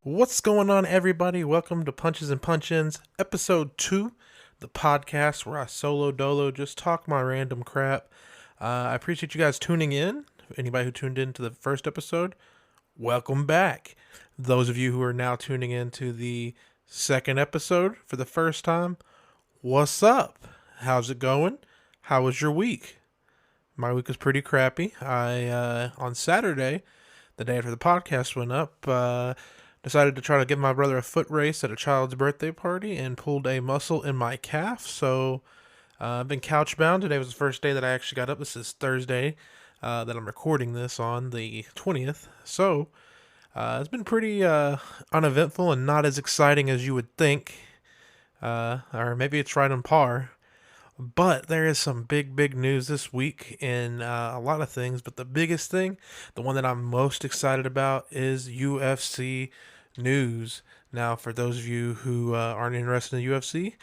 What's going on, everybody? Welcome to Punches and Punch-ins, episode 2, the podcast where I solo dolo just talk my random crap. I appreciate you guys tuning in. Anybody who tuned in to the first episode, welcome back. Those of you who are now tuning in to the second episode for the first time, what's up? How's it going? How was your week? My week was pretty crappy. On Saturday, the day after the podcast went up, decided to try to give my brother a foot race at a child's birthday party and pulled a muscle in my calf. So I've been couch bound. Today was the first day that I actually got up. This is Thursday that I'm recording this on the 20th. So it's been pretty uneventful and not as exciting as you would think. Or maybe it's right on par. But there is some big news this week in a lot of things. But the biggest thing, the one that I'm most excited about, is UFC news. Now, for those of you who aren't interested in the UFC,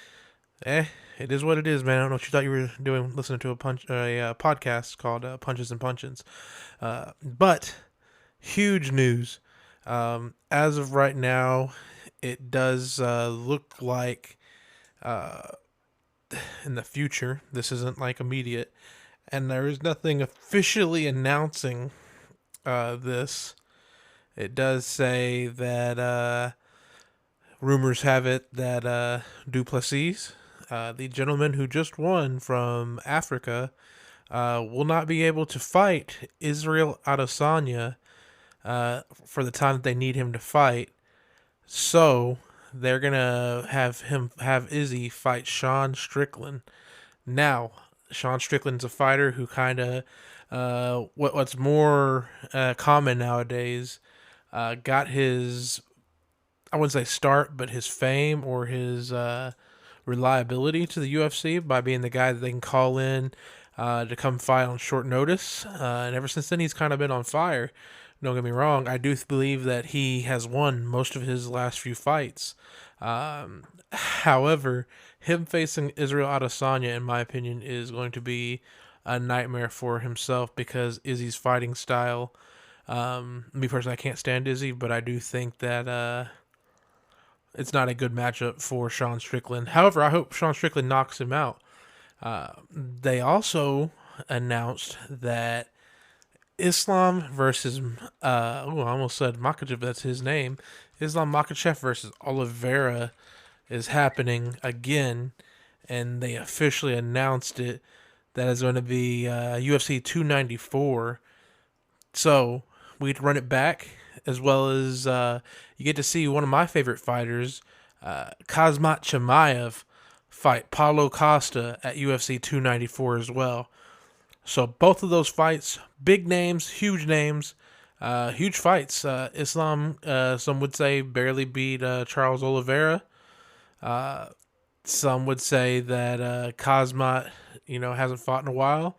it is what it is, man. I don't know what you thought you were doing, listening to a podcast called Punches and Punch-ins. But huge news. As of right now, it does look like in the future, this isn't like immediate, and there is nothing officially announcing this. It does say that rumors have it that Duplessis, the gentleman who just won from Africa, will not be able to fight Israel Adesanya for the time that they need him to fight. So they're gonna have Izzy fight Sean Strickland. Now, Sean Strickland's a fighter who kind of what's more common nowadays, got his, I wouldn't say start, but his fame or his reliability to the UFC by being the guy that they can call in to come fight on short notice. And ever since then, he's kind of been on fire. Don't get me wrong, I do believe that he has won most of his last few fights. However, him facing Israel Adesanya, in my opinion, is going to be a nightmare for himself because Izzy's fighting style. Me personally, I can't stand Izzy, but I do think that it's not a good matchup for Sean Strickland. However, I hope Sean Strickland knocks him out. They also announced that Islam versus I almost said Makachev, that's his name. Islam Makachev versus Olivera is happening again, and they officially announced it. That is going to be UFC 294. So we'd run it back, as well as you get to see one of my favorite fighters, Khazmat Chimaev, fight Palo Costa at UFC 294 as well. So both of those fights, big names, huge fights. Islam, some would say, barely beat Charles Oliveira. Some would say that Khazmat, hasn't fought in a while,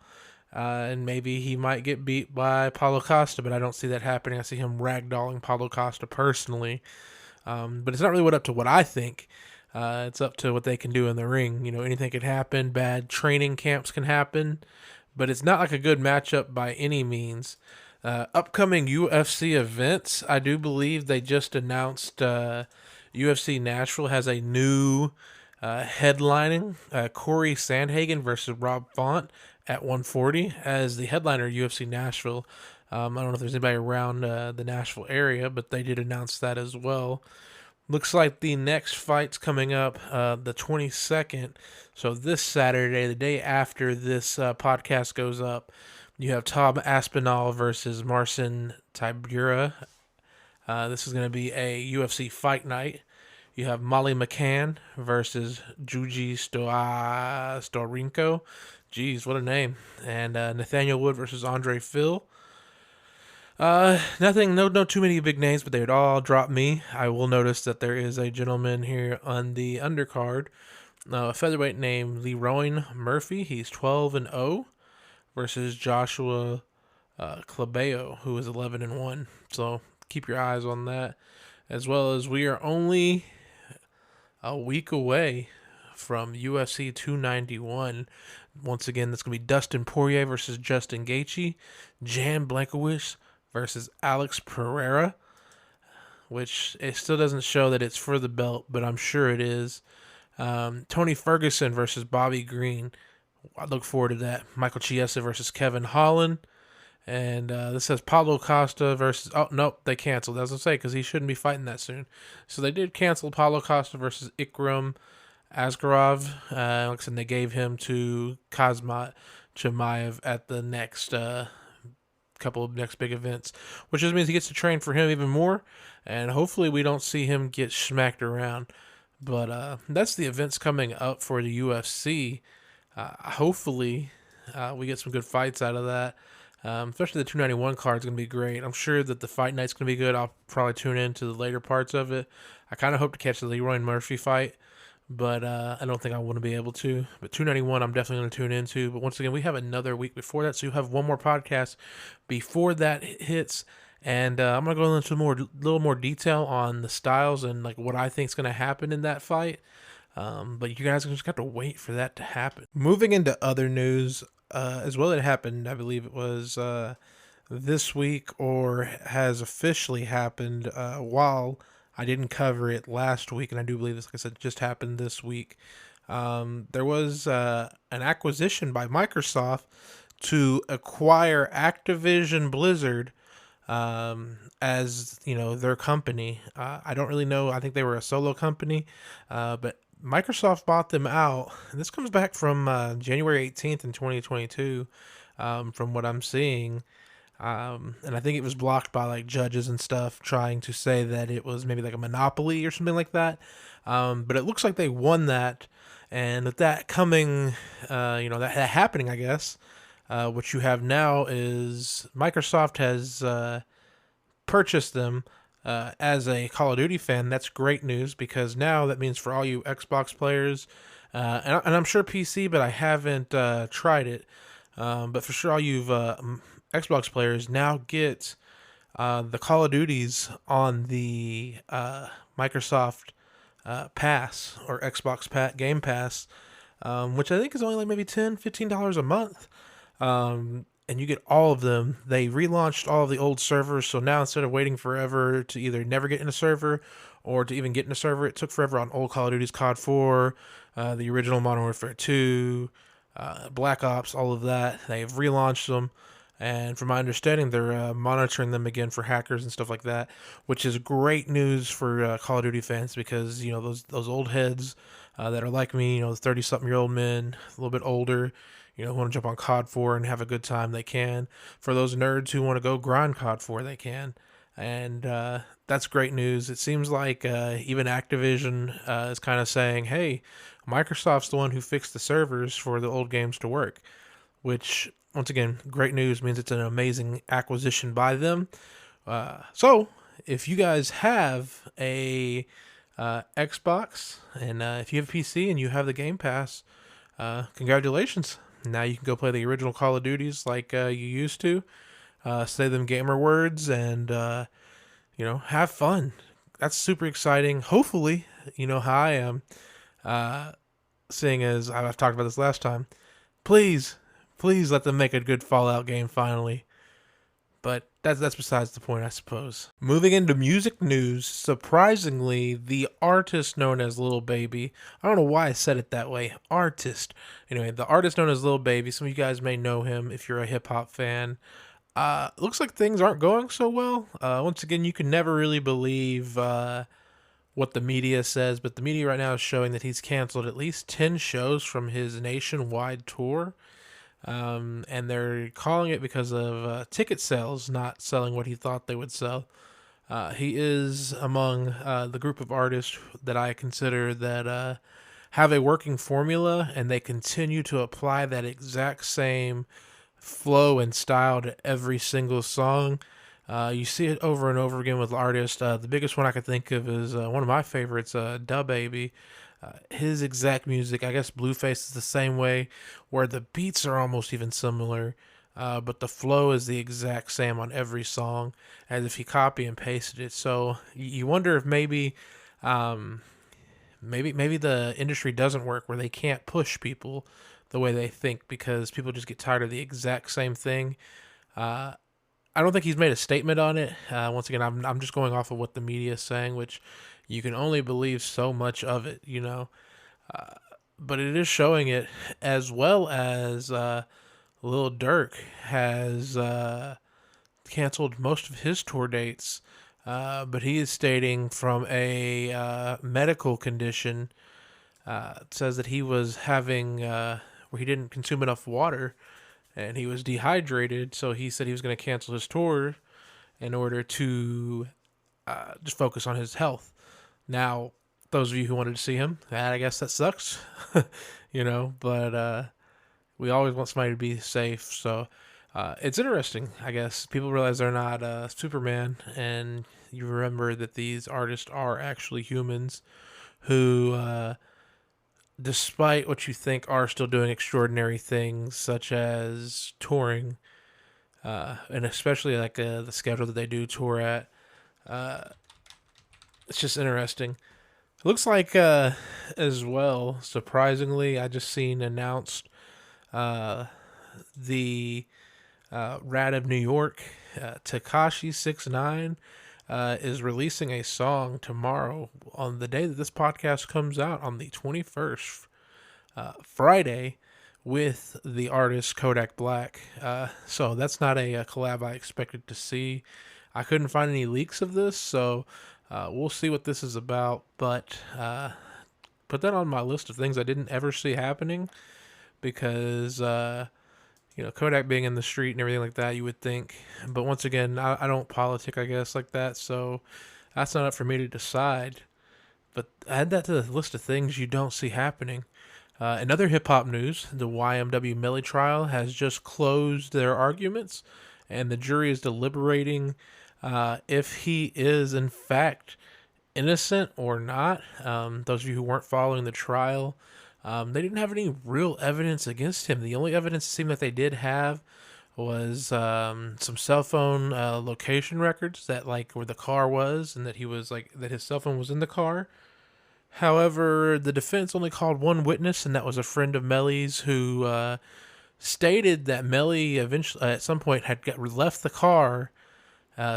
and maybe he might get beat by Paulo Costa, but I don't see that happening. I see him ragdolling Paulo Costa personally. But it's not really up to what I think. It's up to what they can do in the ring. Anything can happen. Bad training camps can happen. But it's not like a good matchup by any means. Upcoming UFC events, I do believe they just announced UFC Nashville has a new headlining. Corey Sandhagen versus Rob Font at 140 as the headliner UFC Nashville. I don't know if there's anybody around the Nashville area, but they did announce that as well. Looks like the next fight's coming up the 22nd. So this Saturday, the day after this podcast goes up, you have Tom Aspinall versus Marcin Tybura. This is going to be a UFC fight night. You have Molly McCann versus Juji Storenko. Jeez, what a name. And Nathaniel Wood versus Andre Phil. Nothing, no too many big names, but they would all drop me. I will notice that there is a gentleman here on the undercard, a featherweight named Leroy Murphy. He's 12-0 versus Joshua Clabeo, who is 11-1. So keep your eyes on that, as well as we are only a week away from UFC 291. Once again, that's going to be Dustin Poirier versus Justin Gaethje, Jan Blachowicz versus Alex Pereira. which it still doesn't show that it's for the belt, but I'm sure it is. Tony Ferguson versus Bobby Green. I look forward to that. Michael Chiesa versus Kevin Holland. And this says Pablo Costa versus. Oh, nope, they canceled. As I say, because he shouldn't be fighting that soon. So they did cancel Pablo Costa versus Ikram Askarov. Like I said, they gave him to Khazmat Chimaev at the next couple of next big events, which just means he gets to train for him even more. And hopefully, we don't see him get smacked around. But that's the events coming up for the UFC. Hopefully, we get some good fights out of that. Especially the 291 card is going to be great. I'm sure that the fight night's going to be good. I'll probably tune into the later parts of it. I kind of hope to catch the Leroy Murphy fight, but I don't think I want to be able to. But 291, I'm definitely going to tune into. But once again, we have another week before that, so you have one more podcast before that hits. And I'm going to go into little more detail on the styles and like what I think is going to happen in that fight. But you guys just got to wait for that to happen. Moving into other news, as well, it happened, I believe it was this week or has officially happened while I didn't cover it last week. And I do believe this, like I said, just happened this week. There was an acquisition by Microsoft to acquire Activision Blizzard as, their company. I don't really know. I think they were a solo company, but Microsoft bought them out. And this comes back from January 18th in 2022, from what I'm seeing. And I think it was blocked by like judges and stuff trying to say that it was maybe like a monopoly or something like that. But it looks like they won that. And with that coming, that happening, I guess, what you have now is Microsoft has purchased them. As a Call of Duty fan, that's great news because now that means for all you Xbox players, and I'm sure PC, but I haven't tried it. But for sure, all you Xbox players now get the Call of Duties on the Microsoft Pass or Xbox Game Pass, which I think is only like maybe $10-15 a month. And you get all of them. They relaunched all of the old servers, so now instead of waiting forever to either never get in a server or to even get in a server, it took forever on old Call of Duty's COD 4, the original Modern Warfare 2, Black Ops, all of that. They've relaunched them, and from my understanding, they're monitoring them again for hackers and stuff like that, which is great news for Call of Duty fans because those old heads that are like me, 30-something-year-old men, a little bit older. Who want to jump on COD 4 and have a good time, they can. For those nerds who want to go grind COD 4, they can. And that's great news. It seems like even Activision is kind of saying, hey, Microsoft's the one who fixed the servers for the old games to work. Which, once again, great news, means it's an amazing acquisition by them. So, if you guys have a Xbox, and if you have a PC and you have the Game Pass, congratulations. Now you can go play the original Call of Duties like you used to. Say them gamer words and, have fun. That's super exciting. Hopefully, how I am. Seeing as I've talked about this last time. Please let them make a good Fallout game finally. But that's besides the point, I suppose. Moving into music news, surprisingly, the artist known as Lil Baby, I don't know why I said it that way, artist. Anyway, the artist known as Lil Baby, some of you guys may know him if you're a hip-hop fan. Looks like things aren't going so well. Once again, you can never really believe what the media says, but the media right now is showing that he's canceled at least 10 shows from his nationwide tour. And they're calling it because of ticket sales not selling what he thought they would sell. He is among the group of artists that I consider that have a working formula, and they continue to apply that exact same flow and style to every single song. You see it over and over again with artists. The biggest one I could think of is one of my favorites, Da Baby. His exact music, I guess Blueface is the same way, where the beats are almost even similar, but the flow is the exact same on every song, as if he copy and pasted it. So you wonder if maybe the industry doesn't work, where they can't push people the way they think because people just get tired of the exact same thing. I don't think he's made a statement on it. Once again, I'm just going off of what the media is saying, which you can only believe so much of it, but it is showing it, as well as Lil Durk has canceled most of his tour dates, but he is stating from a medical condition. It says that he was having where he didn't consume enough water and he was dehydrated, so he said he was going to cancel his tour in order to just focus on his health. Now, those of you who wanted to see him, I guess that sucks, but we always want somebody to be safe. So it's interesting, I guess. People realize they're not Superman, and you remember that these artists are actually humans who, despite what you think, are still doing extraordinary things, such as touring, and especially like the schedule that they do tour at. It's just interesting. It looks like, as well, surprisingly, I just seen announced the Rat of New York, Tekashi 69, is releasing a song tomorrow on the day that this podcast comes out on the 21st, Friday, with the artist Kodak Black. So that's not a collab I expected to see. I couldn't find any leaks of this, so we'll see what this is about. But put that on my list of things I didn't ever see happening, because Kodak being in the street and everything like that, you would think. But once again, I don't politic, I guess, like that, so that's not up for me to decide. But add that to the list of things you don't see happening. In other hip hop news, the YMW Melly trial has just closed their arguments, and the jury is deliberating if he is in fact innocent or not. Those of you who weren't following the trial, they didn't have any real evidence against him. The only evidence it seemed that they did have was some cell phone location records that, like, where the car was, and that he was that his cell phone was in the car. However, the defense only called one witness, and that was a friend of Melly's who stated that Melly eventually, at some point, had left the car,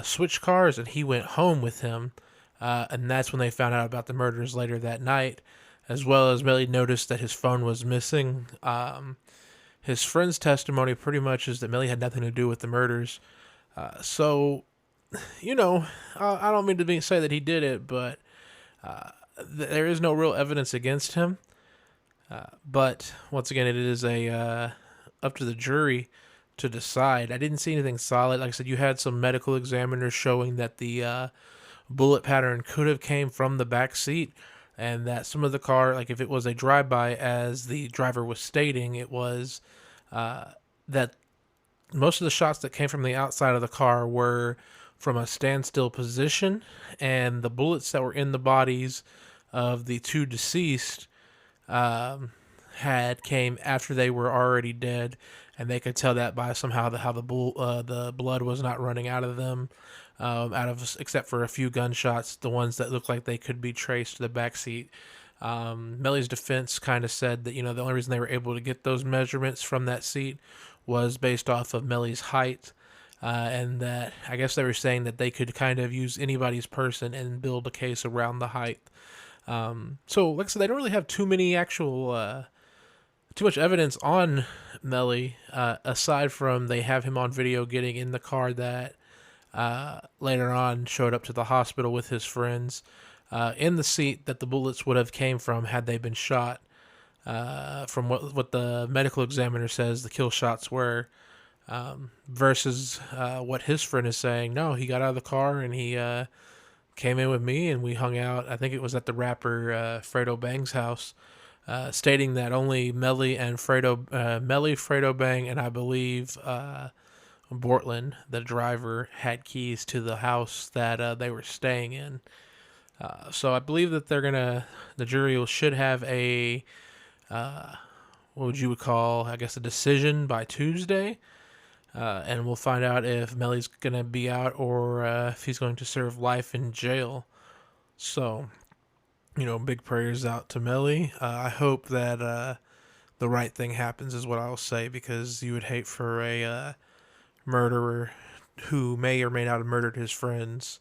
switched cars, and he went home with him. And that's when they found out about the murders later that night, as well as Melly noticed that his phone was missing. His friend's testimony pretty much is that Melly had nothing to do with the murders. So, I don't mean to say that he did it, but there is no real evidence against him. But once again, it is up to the jury to decide. I didn't see anything solid. Like I said, you had some medical examiners showing that the bullet pattern could have came from the back seat, and that some of the car, like if it was a drive-by, as the driver was stating, it was that most of the shots that came from the outside of the car were from a standstill position, and the bullets that were in the bodies of the two deceased came after they were already dead, and they could tell that by somehow how the blood was not running out of them, except for a few gunshots, the ones that looked like they could be traced to the back seat. Melly's defense kind of said that the only reason they were able to get those measurements from that seat was based off of Melly's height, and that I guess they were saying that they could kind of use anybody's person and build a case around the height. So like I said, they don't really have too much evidence on Melly, aside from they have him on video getting in the car that later on showed up to the hospital with his friends, in the seat that the bullets would have came from had they been shot. From what the medical examiner says the kill shots were, versus what his friend is saying. No, he got out of the car and he came in with me and we hung out. I think it was at the rapper Fredo Bang's house, stating that only Melly, Fredo Bang, and I believe Bortland, the driver, had keys to the house that they were staying in. So I believe that the jury should have a, what would you call, I guess, a decision by Tuesday. And we'll find out if Melly's going to be out or if he's going to serve life in jail. So, big prayers out to Melly. I hope that the right thing happens is what I'll say, because you would hate for a murderer who may or may not have murdered his friends.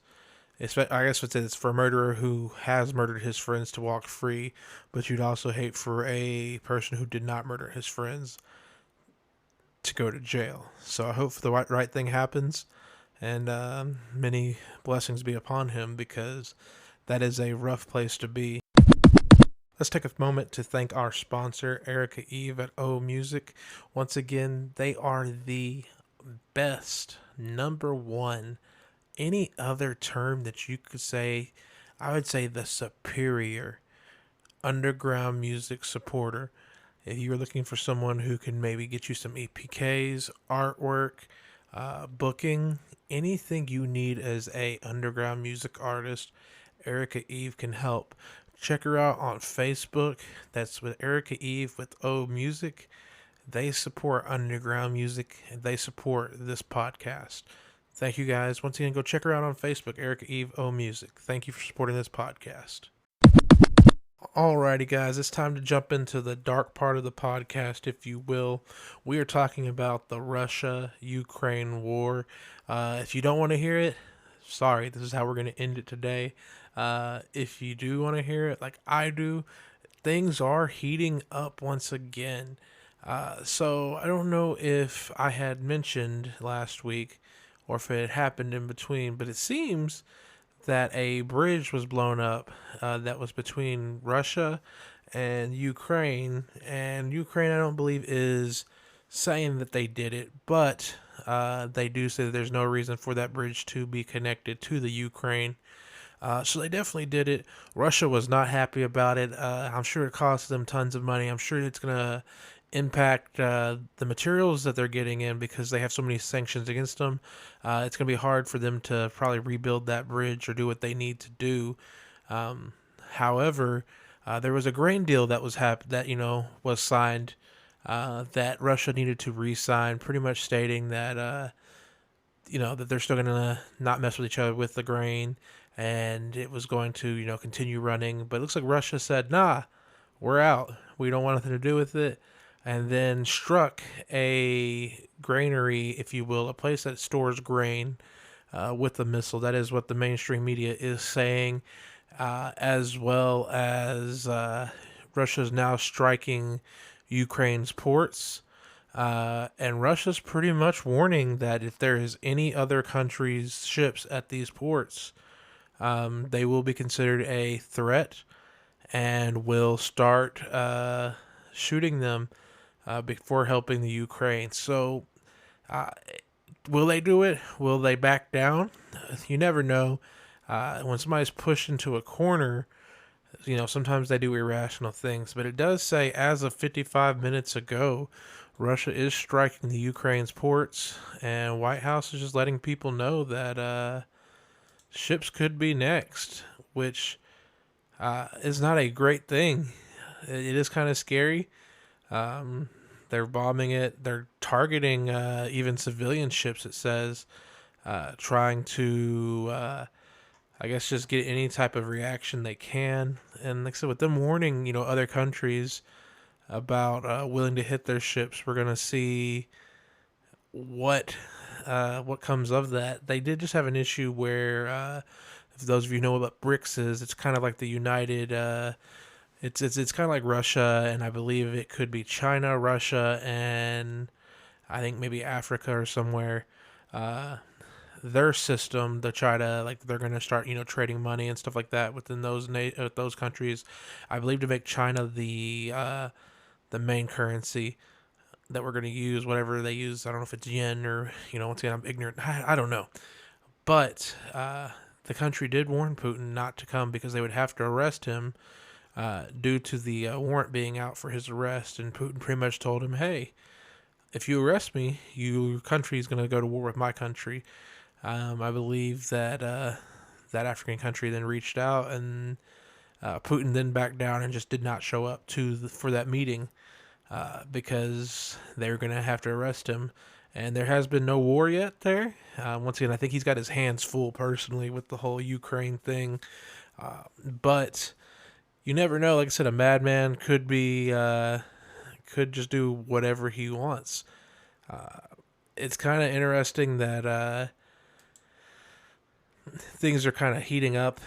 I guess it's for a murderer who has murdered his friends to walk free, but you'd also hate for a person who did not murder his friends to go to jail. So I hope the right thing happens, and many blessings be upon him, because that is a rough place to be. Let's take a moment to thank our sponsor, Erica Eve at O Music. Once again, they are the best, number one, any other term that you could say, I would say the superior underground music supporter. If you're looking for someone who can maybe get you some EPKs, artwork, booking, anything you need as a underground music artist, Erica Eve can help. Check her out on Facebook. That's with Erica Eve with O Music. They support underground music, and they support this podcast. Thank you guys. Once again, go check her out on Facebook, Erica Eve O Music. Thank you for supporting this podcast. Alrighty, guys, it's time to jump into the dark part of the podcast, if you will. We are talking about the Russia-Ukraine war. If you don't want to hear it, sorry, this is how we're going to end it today. If you do want to hear it, like I do, things are heating up once again. So I don't know if I had mentioned last week or if it had happened in between, but it seems that a bridge was blown up that was between Russia and Ukraine. And Ukraine, I don't believe, is saying that they did it, but they do say that there's no reason for that bridge to be connected to the Ukraine. So they definitely did it. Russia was not happy about it. I'm sure it cost them tons of money. I'm sure it's going to impact the materials that they're getting in, because they have so many sanctions against them. It's going to be hard for them to probably rebuild that bridge or do what they need to do. However, there was a grain deal that was was signed that Russia needed to re-sign, pretty much stating that that they're still going to not mess with each other with the grain, and it was going to continue running. But it looks like Russia said, "Nah, we're out. We don't want nothing to do with it." And then struck a granary, if you will, a place that stores grain, with a missile. That is what the mainstream media is saying, as well as Russia's now striking Ukraine's ports. And Russia's pretty much warning that if there is any other country's ships at these ports, they will be considered a threat and will start shooting them before helping the Ukraine. So, will they do it? Will they back down? You never know. When somebody's pushed into a corner, sometimes they do irrational things. But it does say, as of 55 minutes ago, Russia is striking the Ukraine's ports, and White House is just letting people know that ships could be next, which is not a great thing. It is kind of scary. They're bombing it. They're targeting even civilian ships, it says, trying to, I guess, just get any type of reaction they can. And like I said, with them warning, other countries about willing to hit their ships, we're going to see what comes of that. They did just have an issue where, if those of you know what BRICS is, it's kind of like the United... It's kind of like Russia, and I believe it could be China, Russia, and I think maybe Africa or somewhere. Their system to try to they're going to start trading money and stuff like that within those countries. I believe to make China the main currency that we're going to use, whatever they use. I don't know if it's yen or once again I'm ignorant. I don't know, but the country did warn Putin not to come because they would have to arrest him. Due to the warrant being out for his arrest, and Putin pretty much told him, "Hey, if you arrest me, your country is going to go to war with my country." I believe that that African country then reached out, and Putin then backed down and just did not show up for that meeting because they were going to have to arrest him. And there has been no war yet there. Once again, I think he's got his hands full personally with the whole Ukraine thing, but. You never know. Like I said, a madman could just do whatever he wants. It's kind of interesting that things are kind of heating up.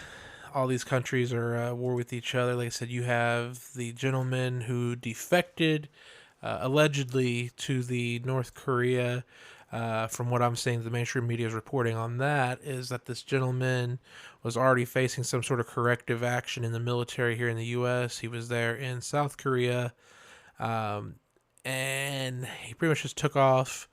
All these countries are at war with each other. Like I said, you have the gentleman who defected allegedly to the North Korea. From what I'm seeing, the mainstream media is reporting on that is that this gentleman was already facing some sort of corrective action in the military here in the U.S. He was there in South Korea, um, and he pretty much just took off,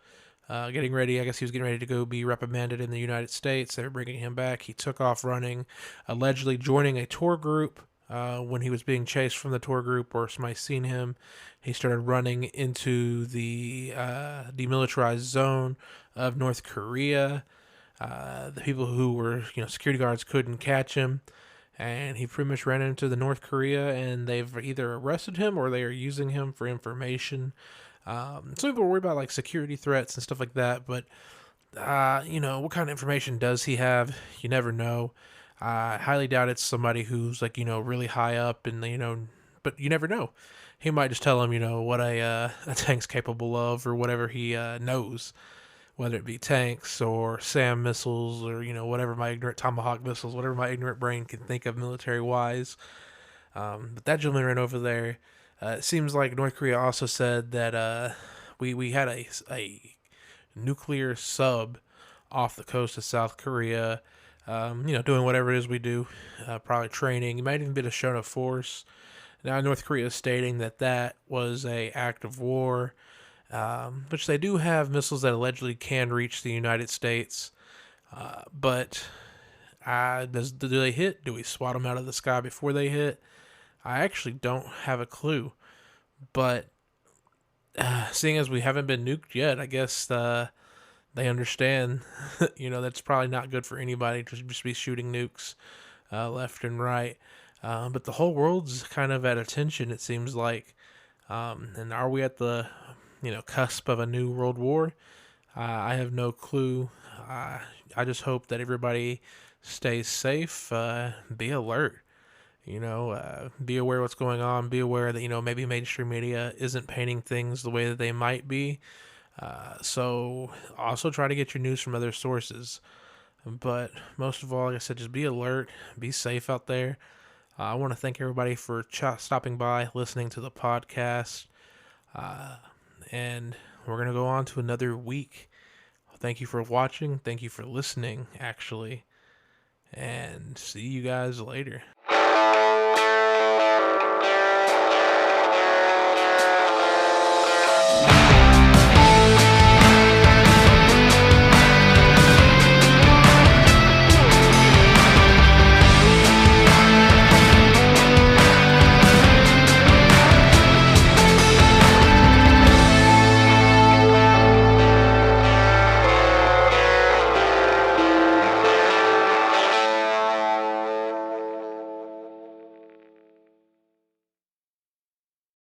getting ready. I guess he was getting ready to go be reprimanded in the United States. They were bringing him back. He took off running, allegedly joining a tour group. When he was being chased from the tour group, or somebody seen him, he started running into the demilitarized zone of North Korea. The people who were, security guards couldn't catch him, and he pretty much ran into the North Korea, and they've either arrested him or they are using him for information. Some people worry about like security threats and stuff like that, but what kind of information does he have? You never know. I highly doubt it's somebody who's like really high up, and but you never know. He might just tell him what a tank's capable of, or whatever he knows, whether it be tanks or SAM missiles, or whatever my ignorant Tomahawk missiles, whatever my ignorant brain can think of military wise. But that gentleman ran over there. It seems like North Korea also said that we had a nuclear sub off the coast of South Korea. Doing whatever it is we do, probably training. It might even been a show of force. Now North Korea is stating that that was a act of war, which they do have missiles that allegedly can reach the United States. But do they hit? Do we swat them out of the sky before they hit? I actually don't have a clue. But seeing as we haven't been nuked yet, I guess they understand, that's probably not good for anybody to just be shooting nukes left and right. But the whole world's kind of at attention, it seems like. And are we at the, cusp of a new world war? I have no clue. I just hope that everybody stays safe. Be alert. Be aware what's going on. Be aware that maybe mainstream media isn't painting things the way that they might be. So also try to get your news from other sources. But most of all, like I said, just be alert, be safe out there. I want to thank everybody for stopping by, listening to the podcast. And we're going to go on to another week. Thank you for watching. Thank you for listening, actually. And see you guys later.